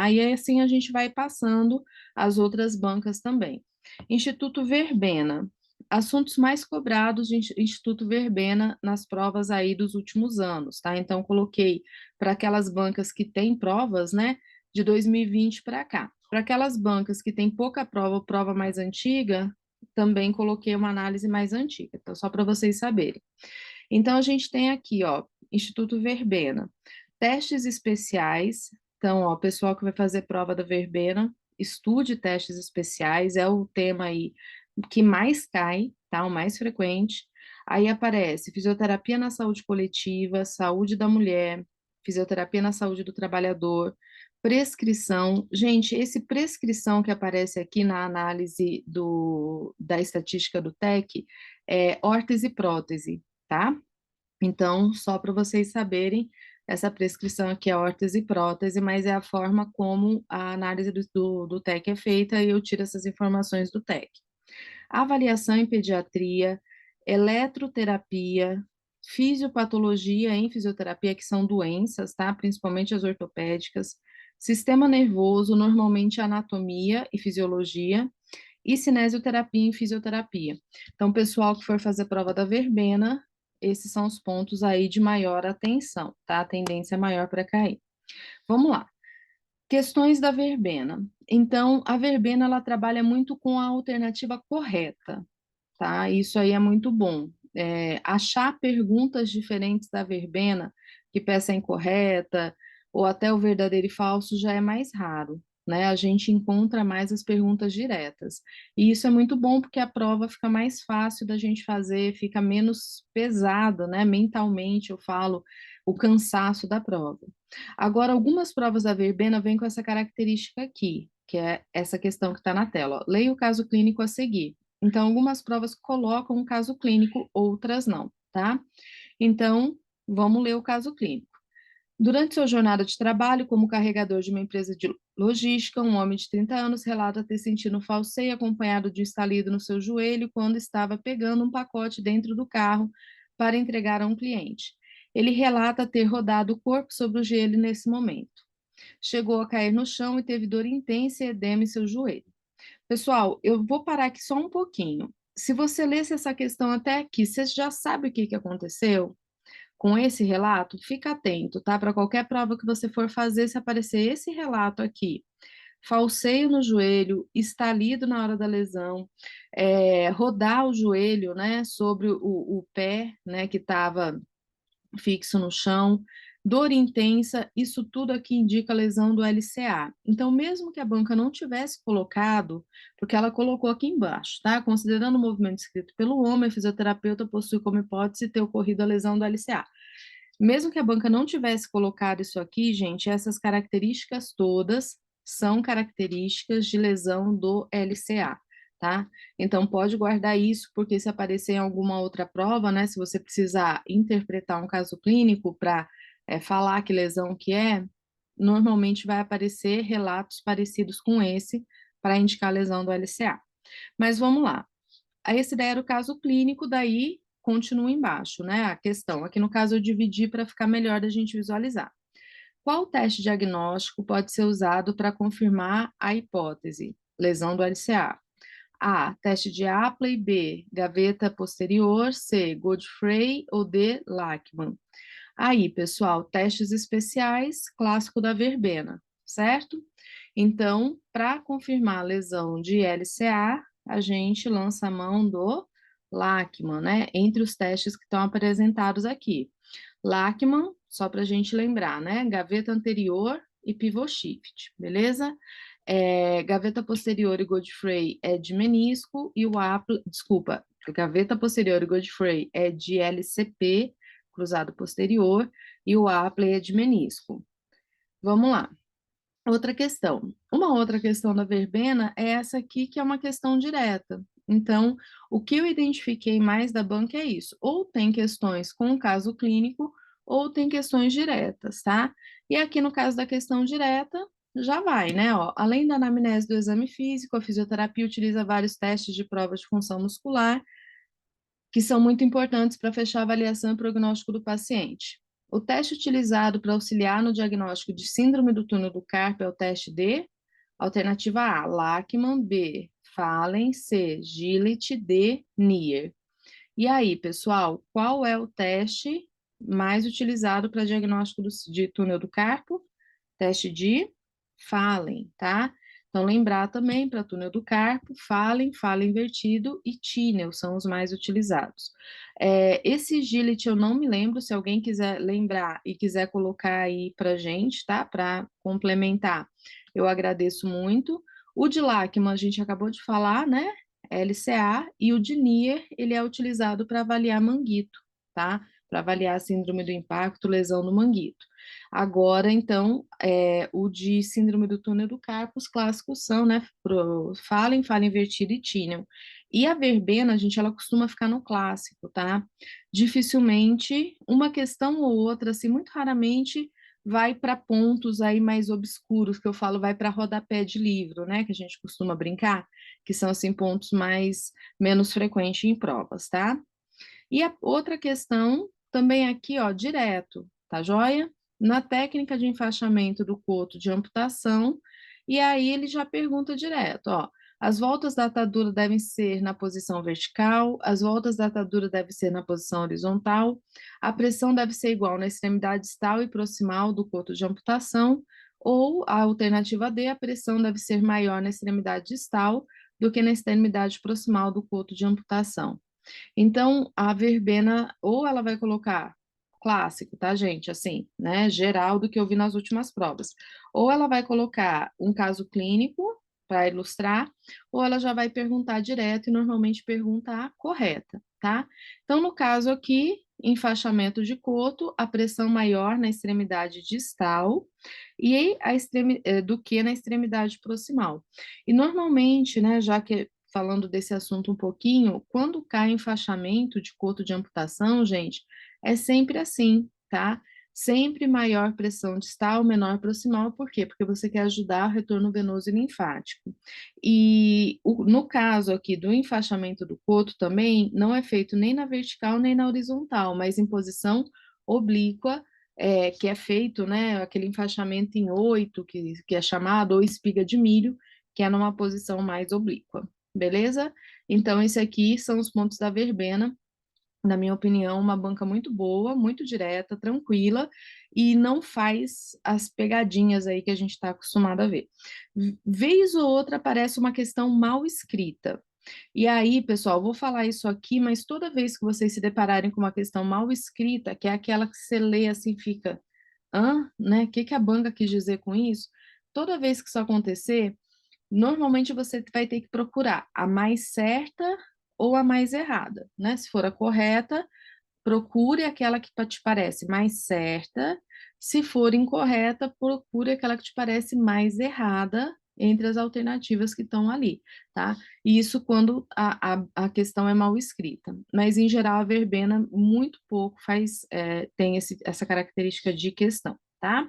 tá? E aí, assim a gente vai passando as outras bancas também. Instituto Verbena. Assuntos mais cobrados de Instituto Verbena nas provas aí dos últimos anos, tá? Então, coloquei para aquelas bancas que têm provas, né, de 2020 para cá. Para aquelas bancas que têm pouca prova, prova mais antiga, também coloquei uma análise mais antiga, então, só para vocês saberem. Então, a gente tem aqui, ó, Instituto Verbena, testes especiais. Então, ó, o pessoal que vai fazer prova da Verbena, estude testes especiais, é o tema aí que mais cai, tá? O mais frequente. Aí aparece fisioterapia na saúde coletiva, saúde da mulher, fisioterapia na saúde do trabalhador, prescrição. Gente, esse prescrição que aparece aqui na análise da estatística do TEC é órtese e prótese, tá? Então, só para vocês saberem, essa prescrição aqui é órtese e prótese, mas é a forma como a análise do TEC é feita e eu tiro essas informações do TEC. Avaliação em pediatria, eletroterapia, fisiopatologia em fisioterapia, que são doenças, tá? Principalmente as ortopédicas, sistema nervoso, normalmente anatomia e fisiologia, e cinesioterapia em fisioterapia. Então, pessoal que for fazer prova da verbena, esses são os pontos aí de maior atenção, tá? A tendência é maior para cair. Vamos lá. Questões da verbena. Então, a verbena, ela trabalha muito com a alternativa correta, tá? Isso aí é muito bom. Achar perguntas diferentes da verbena, que peça é incorreta, ou até o verdadeiro e falso, já é mais raro, né? A gente encontra mais as perguntas diretas. E isso é muito bom porque a prova fica mais fácil da gente fazer, fica menos pesada, né? Mentalmente, eu falo, o cansaço da prova. Agora, algumas provas da verbena vêm com essa característica aqui, que é essa questão que está na tela, ó. Leia o caso clínico a seguir. Então, algumas provas colocam um caso clínico, outras não, tá? Então, vamos ler o caso clínico. Durante sua jornada de trabalho como carregador de uma empresa de logística, um homem de 30 anos relata ter sentido um falseio acompanhado de um estalido no seu joelho quando estava pegando um pacote dentro do carro para entregar a um cliente. Ele relata ter rodado o corpo sobre o gelo nesse momento. Chegou a cair no chão e teve dor intensa e edema em seu joelho. Pessoal, eu vou parar aqui só um pouquinho. Se você lesse essa questão até aqui, você já sabe o que aconteceu com esse relato? Fica atento, tá? Para qualquer prova que você for fazer, se aparecer esse relato aqui, falseio no joelho, estalido na hora da lesão, rodar o joelho, né, sobre o pé, né, que estava fixo no chão, dor intensa, isso tudo aqui indica lesão do LCA. Então, mesmo que a banca não tivesse colocado, porque ela colocou aqui embaixo, tá? Considerando o movimento descrito pelo homem, a fisioterapeuta possui como hipótese ter ocorrido a lesão do LCA. Mesmo que a banca não tivesse colocado isso aqui, gente, essas características todas são características de lesão do LCA, tá? Então, pode guardar isso, porque se aparecer em alguma outra prova, né, se você precisar interpretar um caso clínico para falar que lesão que é, normalmente vai aparecer relatos parecidos com esse para indicar lesão do LCA. Mas vamos lá. Esse daí era o caso clínico, daí continua embaixo, né, a questão. Aqui no caso eu dividi para ficar melhor da gente visualizar. Qual teste diagnóstico pode ser usado para confirmar a hipótese? Lesão do LCA. A. Teste de Apley. B. Gaveta posterior. C. Godfrey ou D. Lachman. Aí, pessoal, testes especiais, clássico da verbena, certo? Então, para confirmar a lesão de LCA, a gente lança a mão do Lachman, né? Entre os testes que estão apresentados aqui. Lachman, só para a gente lembrar, né? Gaveta anterior e pivot shift, beleza? Gaveta posterior e Godfrey é de menisco e o Apley, desculpa, gaveta posterior e Godfrey é de LCP, cruzado posterior, e o Apley é de menisco. Vamos lá. Outra questão. Uma outra questão da verbena é essa aqui, que é uma questão direta. Então, o que eu identifiquei mais da banca é isso. Ou tem questões com caso clínico, ou tem questões diretas, tá? E aqui no caso da questão direta, já vai, né? Ó, além da anamnese do exame físico, a fisioterapia utiliza vários testes de provas de função muscular, que são muito importantes para fechar a avaliação e prognóstico do paciente. O teste utilizado para auxiliar no diagnóstico de síndrome do túnel do carpo é o teste de alternativa A, Lachman, B, Fallen, C, Gillet, D, Neer. E aí, pessoal, qual é o teste mais utilizado para diagnóstico de túnel do carpo? Teste de Fallen, tá? Então, lembrar também para túnel do carpo, Fallen, Fallen invertido e Tinel são os mais utilizados. Esse Gillet eu não me lembro, se alguém quiser lembrar e quiser colocar aí para gente, tá? Para complementar, eu agradeço muito. O de Lachman a gente acabou de falar, né? LCA, e o de Neer, ele é utilizado para avaliar manguito, tá? Para avaliar a síndrome do impacto, lesão no manguito. Agora, então, o de síndrome do túnel do carpo, os clássicos são, né, Fallen, Fallen invertido e Tinel. E a verbena, gente, ela costuma ficar no clássico, tá? Dificilmente, uma questão ou outra, assim, muito raramente vai para pontos aí mais obscuros, que eu falo, vai para rodapé de livro, né, que a gente costuma brincar, que são, assim, pontos mais, menos frequentes em provas, tá? E a outra questão, também aqui, ó, direto, tá joia? Na técnica de enfaixamento do coto de amputação, e aí ele já pergunta direto, ó, as voltas da atadura devem ser na posição vertical, as voltas da atadura devem ser na posição horizontal, a pressão deve ser igual na extremidade distal e proximal do coto de amputação, ou a alternativa D, a pressão deve ser maior na extremidade distal do que na extremidade proximal do coto de amputação. Então, a verbena, ou ela vai colocar clássico, tá, gente? Assim, né? Geral do que eu vi nas últimas provas. Ou ela vai colocar um caso clínico para ilustrar, ou ela já vai perguntar direto e normalmente pergunta a correta, tá? Então, no caso aqui, enfaixamento de coto, a pressão maior na extremidade distal e do que na extremidade proximal. E normalmente, né, já que falando desse assunto um pouquinho, quando cai enfaixamento de coto de amputação, gente, é sempre assim, tá? Sempre maior pressão distal, menor proximal, por quê? Porque você quer ajudar o retorno venoso e linfático. E no caso aqui do enfaixamento do coto também, não é feito nem na vertical nem na horizontal, mas em posição oblíqua, que é feito, né, aquele enfaixamento em 8, que é chamado, ou espiga de milho, que é numa posição mais oblíqua. Beleza? Então, esse aqui são os pontos da verbena. Na minha opinião, uma banca muito boa, muito direta, tranquila e não faz as pegadinhas aí que a gente está acostumado a ver. Vez ou outra aparece uma questão mal escrita. E aí, pessoal, vou falar isso aqui, mas toda vez que vocês se depararem com uma questão mal escrita, que é aquela que você lê assim, fica, hã? Né? O que que a banca quis dizer com isso? Toda vez que isso acontecer, normalmente você vai ter que procurar a mais certa ou a mais errada, né? Se for a correta, procure aquela que te parece mais certa. Se for incorreta, procure aquela que te parece mais errada entre as alternativas que estão ali, tá? E isso quando a questão é mal escrita. Mas, em geral, a verbena muito pouco tem essa característica de questão, tá?